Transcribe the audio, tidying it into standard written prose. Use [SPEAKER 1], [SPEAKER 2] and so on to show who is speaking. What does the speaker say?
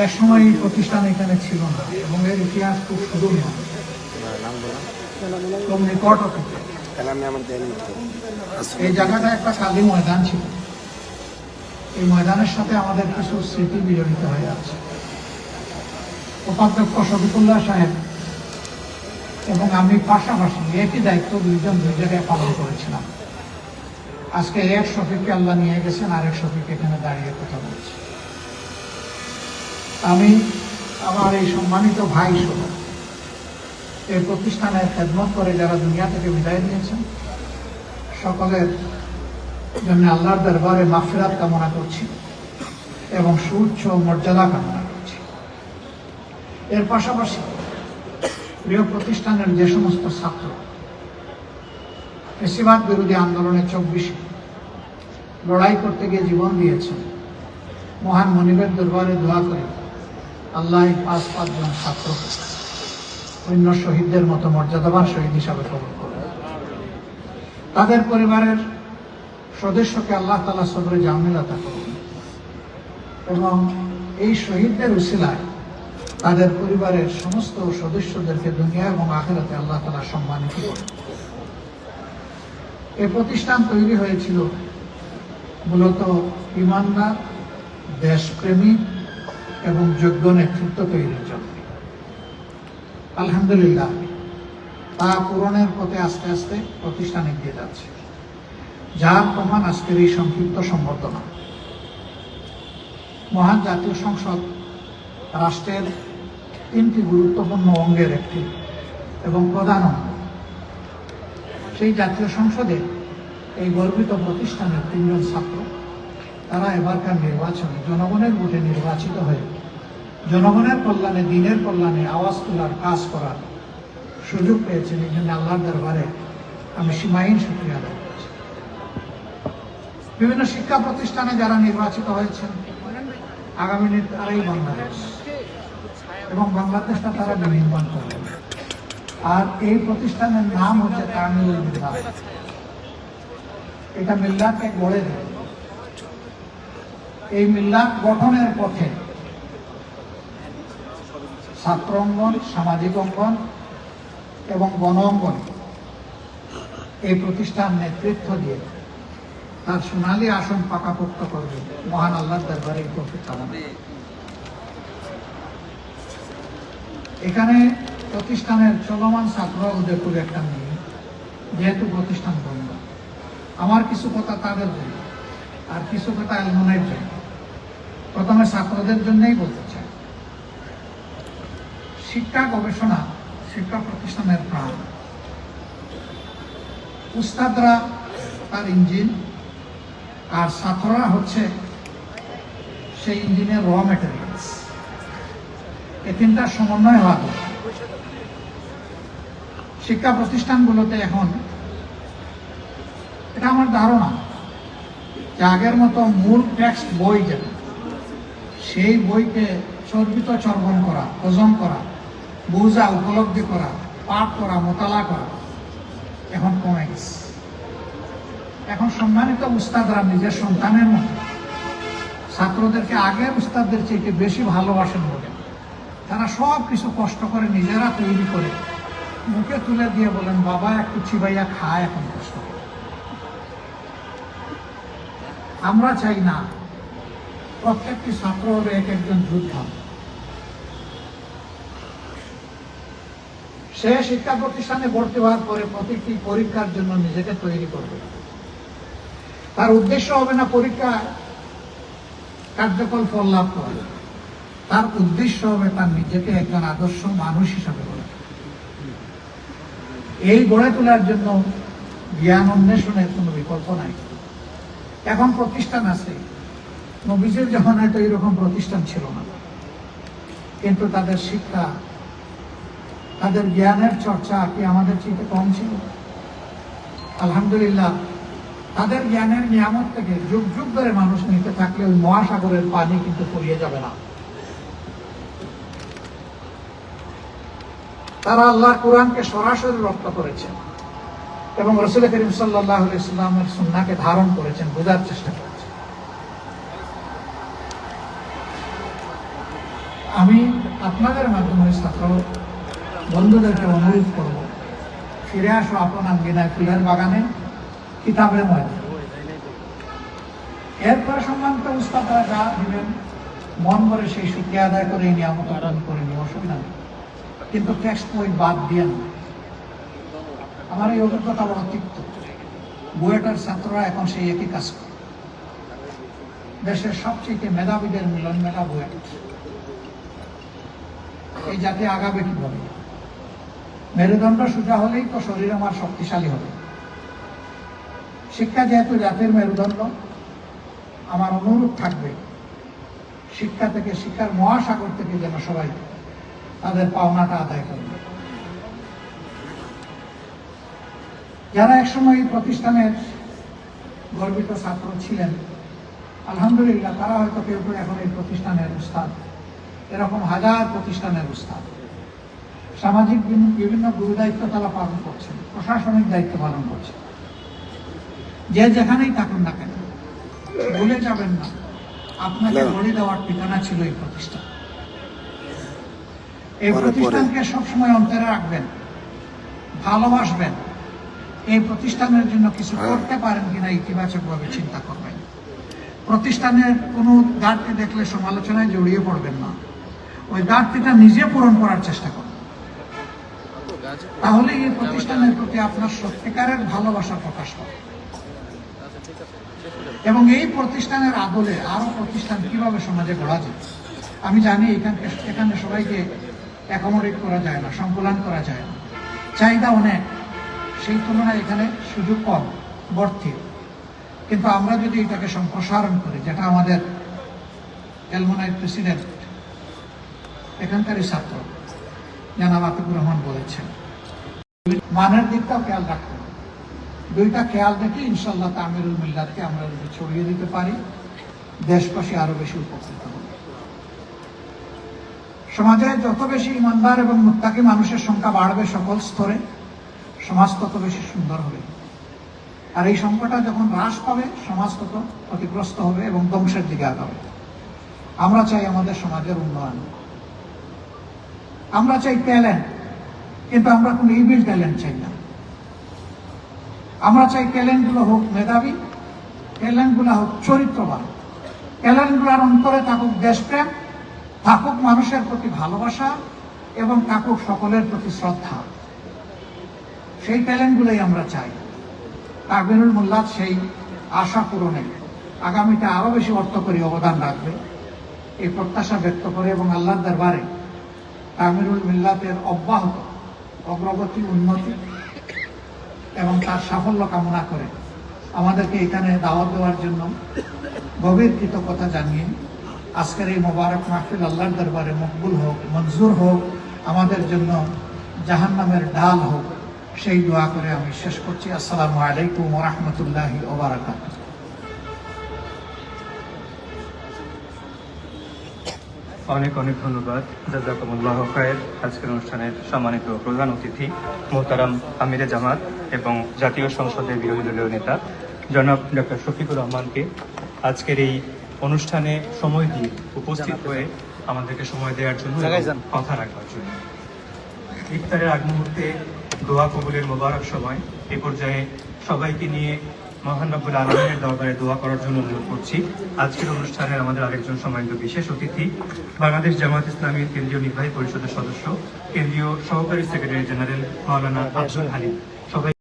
[SPEAKER 1] এক সময় এই প্রতিষ্ঠান এখানে ছিল না এবং এর ইতিহাস খুব সুদূর নয়, খুব নিকট অতীত। এই জায়গাটা একটা খালি ময়দান ছিল। এই ময়দানের সাথে আমাদের কিছু স্মৃতি বিজড়িত হয়ে আছে। উপাধ্যক্ষ শফিকুল্লাহ সাহেব এবং আমি পাশাপাশি একই দায়িত্ব দুইজন দুই জায়গায় পালন করেছিলাম। আজকে এক শফিককে আল্লাহ নিয়ে গেছেন, আরেক শফিক এখানে দাঁড়িয়ে কথা বলছি। আমি আমার এই সম্মানিত ভাই সহ এই প্রতিষ্ঠানের খেদমত করে যারা দুনিয়া থেকে বিদায় নিয়েছেন, সকলের জন্য আল্লাহর দরবারে মাগফিরাত কামনা করছি এবং সুউচ্চ মর্যাদা কামনা করছি। এর পাশাপাশি প্রিয় প্রতিষ্ঠানের যে সমস্ত ছাত্র ফ্যাসিবাদ বিরোধী আন্দোলনে 24 লড়াই করতে গিয়ে জীবন দিয়েছেন, মহান মনিবের দরবারে দোয়া করে আল্লাহ 5-5 জন ছাত্র অন্য শহীদদের মতো মর্যাদাবান শহীদ হিসাবে কবুল করেন। তাদের পরিবারের সদস্যকে আল্লাহ তাআলা সবরে জামিল আতা করুন এবং এই শহীদদের উসিলায় তাদের পরিবারের সমস্ত সদস্যদেরকে দুনিয়া এবং আখিরাতে আল্লাহ তাআলা সম্মানিত করেন। এই প্রতিষ্ঠান তৈরি হয়েছিল মূলত ইমানদার, দেশপ্রেমী এবং যোগ্য নেতৃত্ব তৈরির জন্য। আলহামদুলিল্লাহ তা পূরণের পথে আস্তে আস্তে প্রতিষ্ঠান এগিয়ে যাচ্ছে, যার প্রমাণ আজকের এই সংক্ষিপ্ত সম্বর্ধনা। মহান জাতীয় সংসদ রাষ্ট্রের 3টি গুরুত্বপূর্ণ অঙ্গের একটি এবং প্রধান অঙ্গ। সেই জাতীয় সংসদে এই গর্বিত প্রতিষ্ঠানের 3 জন ছাত্র, তারা এবারকার নির্বাচনে জনগণের ভোটে নির্বাচিত হয়ে জনগণের কল্যাণে, দিনের কল্যাণে আওয়াজ তোলার কাজ করার সুযোগ পেয়েছেন। এই জন্য আল্লাহর দরবারে আমি সীমাহীন শুকরিয়া আদায় করছি। বিভিন্ন শিক্ষা প্রতিষ্ঠানে যারা নির্বাচিত হয়েছেন, আগামী দিনে তারাই বাংলাদেশ এবং বাংলাদেশটা তারা বিনির্মাণ করবেন। আর এই প্রতিষ্ঠানের নাম হচ্ছে তামিলুল মিল্লাত। এটা মিল্লাতকে গড়ে দেবে। এই মিল্লাত গঠনের পথে ছাত্র অঙ্গন, সামাজিক অঙ্গন এবং গণ অঙ্গন এই প্রতিষ্ঠান নেতৃত্ব দিয়ে তার সোনালী আসন পাকাপোক্ত করবে। মহান আল্লাহর দরবারে এই তৌফিক কামনা। এখানে প্রতিষ্ঠানের চলমান ছাত্র উদয়পুর একটা নেই, যেহেতু প্রতিষ্ঠান বন্ধ। আমার কিছু কথা তাদের জন্য আর কিছু কথা এলমনের জন্য। প্রথমে ছাত্রদের জন্যই বলতে চাই, শিক্ষা গবেষণা শিক্ষা প্রতিষ্ঠানের প্রাণ। উস্তাদরা তার ইঞ্জিন আর ছাত্ররা হচ্ছে সেই ইঞ্জিনের র ম্যাটেরিয়ালস। এই 3টার সমন্বয় হওয়া দরকার। শিক্ষা প্রতিষ্ঠানগুলোতে এখন এটা আমার ধারণা যে আগের মতো মূল টেক্সট বই যেটা, সেই বইকে চর্বিত চর্বণ করা, হজম করা, বোঝা, উপলব্ধি করা, পাঠ করা, মোতালা করা এখন কমে গেছে। এখন সম্মানিত উস্তাদরা নিজের সন্তানের মতো ছাত্রদেরকে আগের উস্তাদদের চেয়ে বেশি ভালোবাসেন বলে তারা সব কিছু কষ্ট করে নিজেরা তৈরি করে মুখে তুলে দিয়ে বলেন, বাবা একটু চিবাইয়া খায় এখন কষ্ট। আমরা চাই না প্রত্যেকটি ছাত্র হবে এক একজন যোদ্ধা। সে শিক্ষা প্রতিষ্ঠানে ভর্তি হওয়ার পরে প্রতিটি পরীক্ষার জন্য নিজেকে তৈরি করবে। তার উদ্দেশ্য হবে না পরীক্ষা কার্যকর ফল লাভ করা, তার উদ্দেশ্য হবে তার নিজেকে একজন আদর্শ মানুষ হিসাবে গড়ে। এই গড়ে তোলার জন্য জ্ঞান অন্বেষণের কোনো বিকল্প নাই। এখন প্রতিষ্ঠান আছে, নবীজির জামানায় তো এইরকম প্রতিষ্ঠান ছিল না, কিন্তু তাদের শিক্ষা, তাদের জ্ঞানের চর্চা কি আমাদের চেয়ে কম ছিল? আলহামদুলিল্লাহ তাদের জ্ঞানের নিয়ামত থেকে যুগ যুগ ধরে মানুষ নিতে থাকলে ওই মহাসাগরের পানি কিন্তু ফুরিয়ে যাবে না। তারা আল্লাহর কোরআনকে সরাসরি রপ্ত করেছেন এবং রাসূল করিম সাল্লাল্লাহু আলাইহি ওয়াসাল্লামের সুন্নাহকে ধারণ করেছেন, বোঝার চেষ্টা করেছেন। আমি আপনাদের মাধ্যমে ছাত্র বন্ধুদেরকে অনুরোধ করব, ফিরে আসো আপন আঙ্গিনায়, ফুলের বাগানে, কিতাবের ময়দানে। এরপরে সম্মানিত উস্তাদরা যা দিবেন মন ভরে সেই শুকরিয়া আদায় করে এই নিয়ামত অর্জন করে নিয়ে অসুবিধা নেই, কিন্তু টেক্সট বই বাদ দিয়ে না। আমার এই অভিজ্ঞতা বড় তিক্ত। বুয়েটার ছাত্ররা এখন সেই একই কাজ করে। দেশের সবচেয়ে মেধাবীদের মিলন মেলা বুয়েট। এই জাতি আগাবে কিভাবে? মেরুদণ্ড সোজা হলেই তো শরীর আমার শক্তিশালী হবে। শিক্ষা যেহেতু জাতির মেরুদণ্ড, আমার অনুরোধ থাকবে শিক্ষা থেকে, শিক্ষার মহাসাগর থেকে যেন সবাই তাদের পাওনাটা আদায় করবে। যারা একসময় এই প্রতিষ্ঠানের গর্বিত ছাত্র ছিলেন, আলহামদুলিল্লাহ তারা হয়তো কেউ কেউ এখন এই প্রতিষ্ঠানের উস্তাদ, এরকম হাজার প্রতিষ্ঠানের উস্তাদ। সামাজিক বিভিন্ন গুরু দায়িত্ব তারা পালন করছেন, প্রশাসনিক দায়িত্ব পালন করছেন। যে যেখানেই থাকুন না কেন, ভুলে যাবেন না আপনাকে বলি দেওয়ার ঠিকানা ছিল এই প্রতিষ্ঠান। এই প্রতিষ্ঠানকে সবসময় অন্তরে রাখবেন, ভালোবাসবেন। এই প্রতিষ্ঠানের জন্য কিছু করতে পারেন কিনা ইতিবাচকভাবে চিন্তা করবেন। প্রতিষ্ঠানের কোনো ঘাটতি দেখলে সমালোচনায় জড়িয়ে পড়বেন না, ওই ঘাটতিটা নিজে পূরণ করার চেষ্টা করবেন। তাহলে এই প্রতিষ্ঠানের প্রতি আপনার সত্যিকারের ভালোবাসা প্রকাশ পাবে। এবং এই প্রতিষ্ঠানের আদলে আরো প্রতিষ্ঠান কিভাবে সমাজে গড়া যায়। আমি জানি এখানে সবাইকে অ্যাকোমোডেট করা যায় না, সংকুলান করা যায় না, চাহিদা অনেক, সেই তুলনায় এখানে সুযোগ কম, বর্তি। কিন্তু আমরা যদি এটাকে সম্প্রসারণ করি, যেটা আমাদের এলমোনাইট প্রেসিডেন্ট এখানকারই ছাত্র জনাব আতিকুর রহমান বলেছেন, মানের দিকটাও খেয়াল রাখতে হবে। দুইটা খেয়াল রেখে ইনশাল্লাহ তামিরুল মিল্লাতকে আমরা যদি ছড়িয়ে দিতে পারি, দেশবাসী আরো বেশি উপকৃত হবে। সমাজে যত বেশি ইমানদার এবং মুত্তাকি মানুষের সংখ্যা বাড়বে সকল স্তরে, সমাজ তত বেশি সুন্দর হবে। আর এই সংখ্যাটা যখন হ্রাস পাবে, সমাজ তত ক্ষতিগ্রস্ত হবে এবং ধ্বংসের দিকে আগাবে। আমরা চাই আমাদের সমাজের উন্নয়ন, আমরা চাই ট্যালেন্ট, কিন্তু আমরা কোনো ইভিল ট্যালেন্ট চাই না। আমরা চাই ট্যালেন্টগুলো হোক মেধাবী, ট্যালেন্টগুলো হোক চরিত্রবান, ট্যালেন্টগুলোর অন্তরে থাকুক দেশপ্রেম, থাকুক মানুষের প্রতি ভালোবাসা এবং থাকুক সকলের প্রতি শ্রদ্ধা। সেই ট্যালেন্টগুলোই আমরা চাই। তাকবীরুল মিল্লাত সেই আশা পূরণে আগামীতে আরো বেশি অর্থকরী অবদান রাখবে, এই প্রত্যাশা ব্যক্ত করে এবং আল্লাহর দরবারে তাকবীরুল মিল্লাতের অব্যাহত অগ্রগতি, উন্নতি এবং তার সাফল্য কামনা করে আমাদেরকে এখানে দাওয়াত দেওয়ার জন্য গভীর কৃতজ্ঞতা জানিয়ে আজকের এই মোবারক মাহফিল আল্লাহর দরবারে মকবুল হোক, মঞ্জুর হোক, আমাদের জন্য জাহান্নামের ঢাল হোক, সেই দোয়া করে আমি শেষ করছি। আসসালামু আলাইকুম ওয়া রাহমাতুল্লাহি ওয়া বারাকাতুহু।
[SPEAKER 2] অনেক অনেক ধন্যবাদ, জাযাকুমুল্লাহু খায়র। আজকের অনুষ্ঠানের সম্মানিত প্রধান অতিথি মোহতারাম আমিরে জামাত এবং জাতীয় সংসদের বিরোধী দলীয় নেতা জনাব ডক্টর শফিকুর রহমানকে আজকের এই অনুষ্ঠানে সময় দিয়ে উপস্থিত হয়ে আমাদেরকে সময় দেওয়ার জন্য, কথা রাখবার জন্য। ইফতারের আগ মুহূর্তে দোয়া কবুলের মোবারক সময়, এ পর্যায়ে সবাইকে নিয়ে মহান রব্বুল আলামিনের দরবারে দোয়া করার জন্য অনুরোধ করছি। আজকের অনুষ্ঠানের আমাদের আরেকজন সম্মানিত বিশেষ অতিথি, বাংলাদেশ জামায়াত ইসলামীর কেন্দ্রীয় নির্বাহী পরিষদের সদস্য, কেন্দ্রীয় সহকারী সেক্রেটারি জেনারেল মাওলানা আব্দুল হালিম। সবাই